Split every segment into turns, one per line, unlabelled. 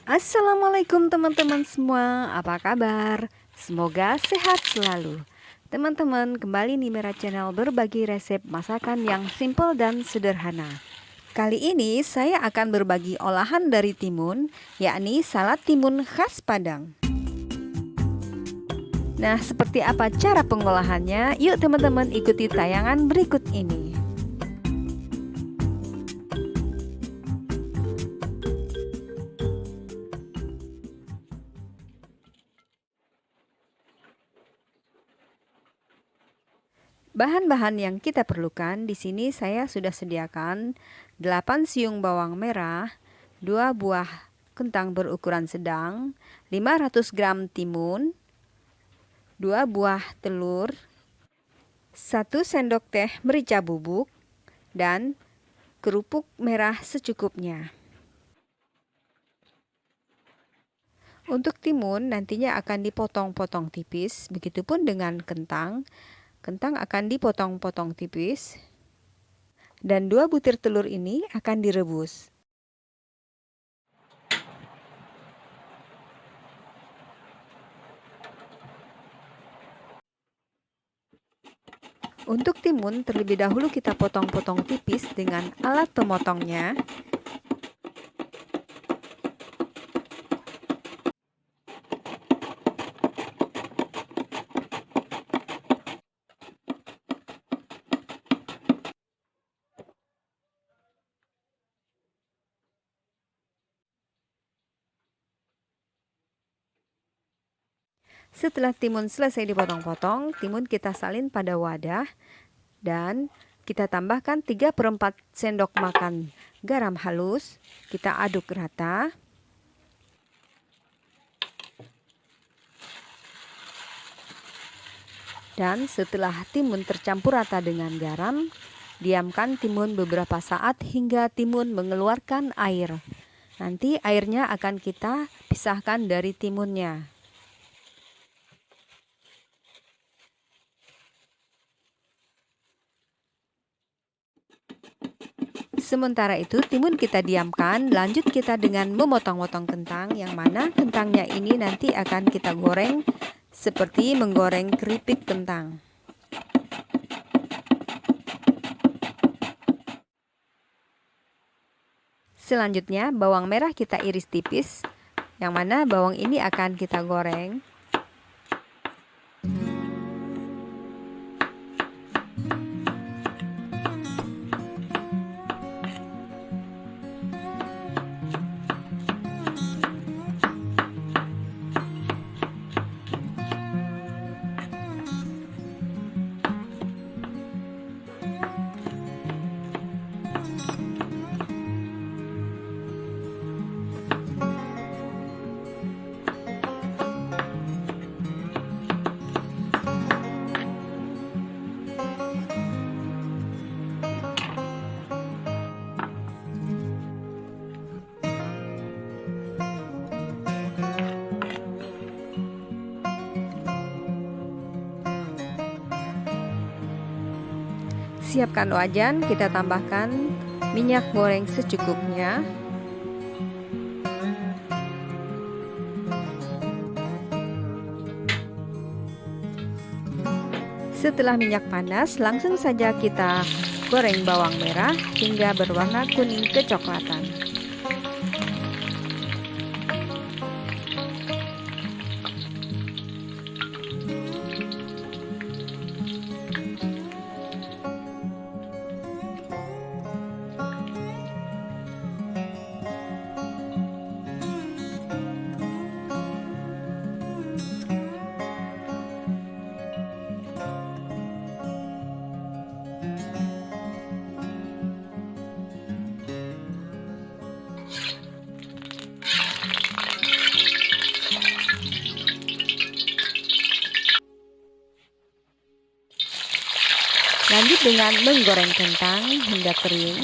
Assalamualaikum teman-teman semua, apa kabar? Semoga sehat selalu. Teman-teman, kembali nih Mera Channel berbagi resep masakan yang simple dan sederhana. Kali ini saya akan berbagi olahan dari timun, yakni salad timun khas Padang. Nah, seperti apa cara pengolahannya? Yuk teman-teman ikuti tayangan berikut ini. Bahan-bahan yang kita perlukan di sini saya sudah sediakan 8 siung bawang merah, 2 buah kentang berukuran sedang, 500 gram timun, 2 buah telur, 1 sendok teh merica bubuk, dan kerupuk merah secukupnya. Untuk timun nantinya akan dipotong-potong tipis, begitupun dengan kentang. Kentang akan dipotong-potong tipis. Dan 2 butir telur ini akan direbus. Untuk timun terlebih dahulu kita potong-potong tipis dengan alat pemotongnya. Setelah timun selesai dipotong-potong, timun kita salin pada wadah dan kita tambahkan 3/4 sendok makan garam halus. Kita aduk rata. Dan setelah timun tercampur rata dengan garam, diamkan timun beberapa saat hingga timun mengeluarkan air. Nanti airnya akan kita pisahkan dari timunnya. Sementara itu timun kita diamkan, lanjut kita dengan memotong-potong kentang, yang mana kentangnya ini nanti akan kita goreng seperti menggoreng keripik kentang. Selanjutnya bawang merah kita iris tipis, yang mana bawang ini akan kita goreng. Siapkan wajan, kita tambahkan minyak goreng secukupnya. Setelah minyak panas, langsung saja kita goreng bawang merah hingga berwarna kuning kecoklatan. Lanjut dengan menggoreng kentang hingga kering.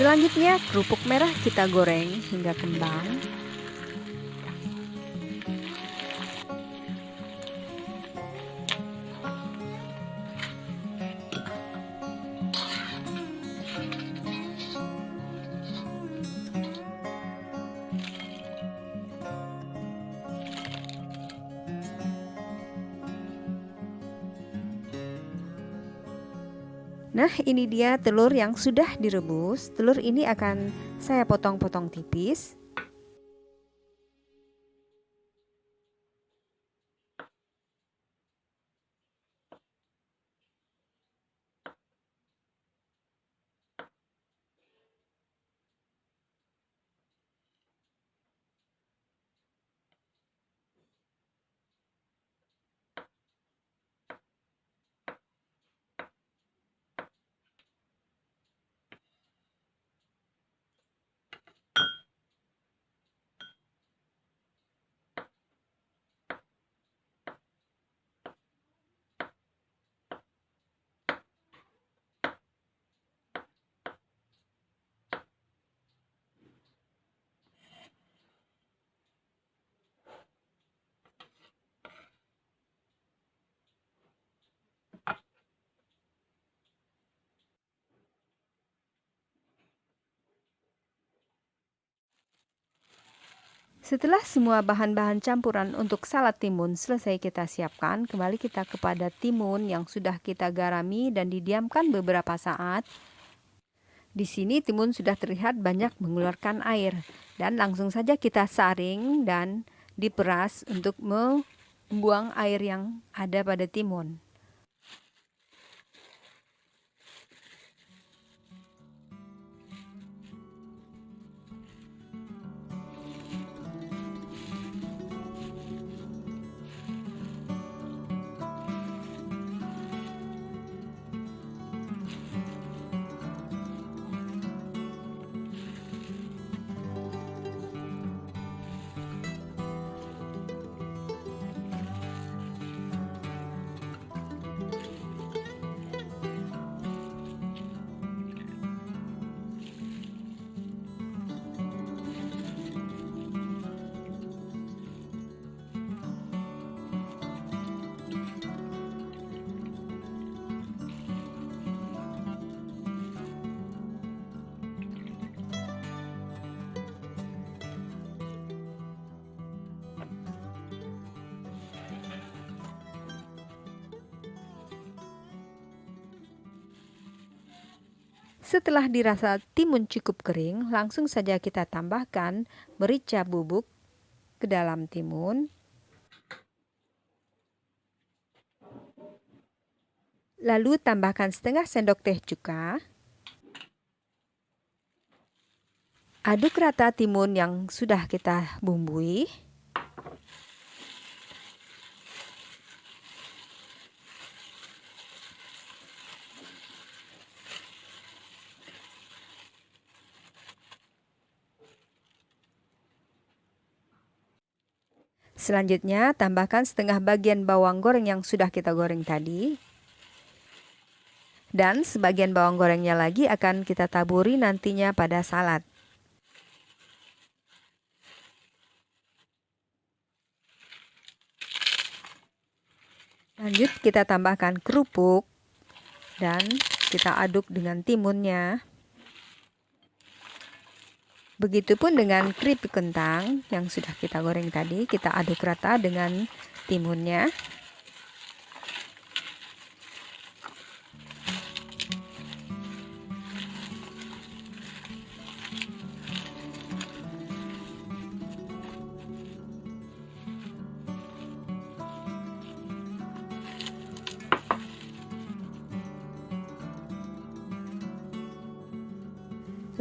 Selanjutnya kerupuk merah kita goreng hingga kembang. Nah, ini dia telur yang sudah direbus. Telur ini akan saya potong-potong tipis. Setelah semua bahan-bahan campuran untuk salad timun selesai kita siapkan, kembali kita kepada timun yang sudah kita garami dan didiamkan beberapa saat. Di sini timun sudah terlihat banyak mengeluarkan air dan langsung saja kita saring dan diperas untuk membuang air yang ada pada timun. Setelah dirasa timun cukup kering, langsung saja kita tambahkan merica bubuk ke dalam timun. Lalu tambahkan setengah sendok teh cuka. Aduk rata timun yang sudah kita bumbui. Selanjutnya, tambahkan setengah bagian bawang goreng yang sudah kita goreng tadi. Dan sebagian bawang gorengnya lagi akan kita taburi nantinya pada salad. Lanjut kita tambahkan kerupuk dan kita aduk dengan timunnya. Begitupun dengan keripik kentang yang sudah kita goreng tadi, kita aduk rata dengan timunnya.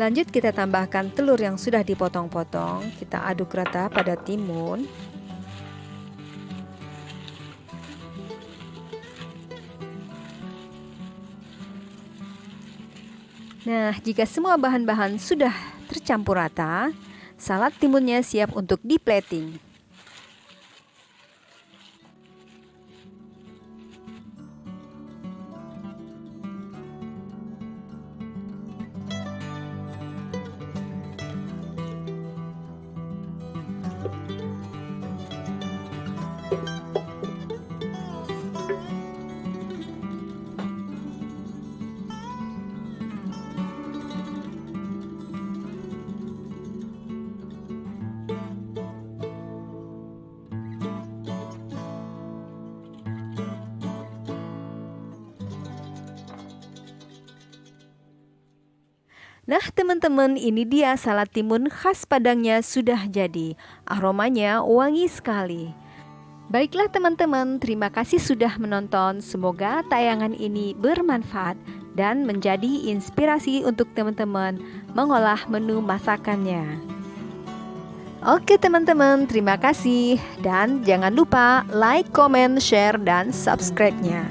Lanjut kita tambahkan telur yang sudah dipotong-potong, kita aduk rata pada timun. Nah, jika semua bahan-bahan sudah tercampur rata, salad timunnya siap untuk di-plating. Nah teman-teman, ini dia salad timun khas Padangnya sudah jadi. Aromanya wangi sekali. Baiklah teman-teman, terima kasih sudah menonton. Semoga tayangan ini bermanfaat dan menjadi inspirasi untuk teman-teman mengolah menu masakannya. Oke teman-teman, terima kasih. Dan jangan lupa like, comment, share, dan subscribe-nya.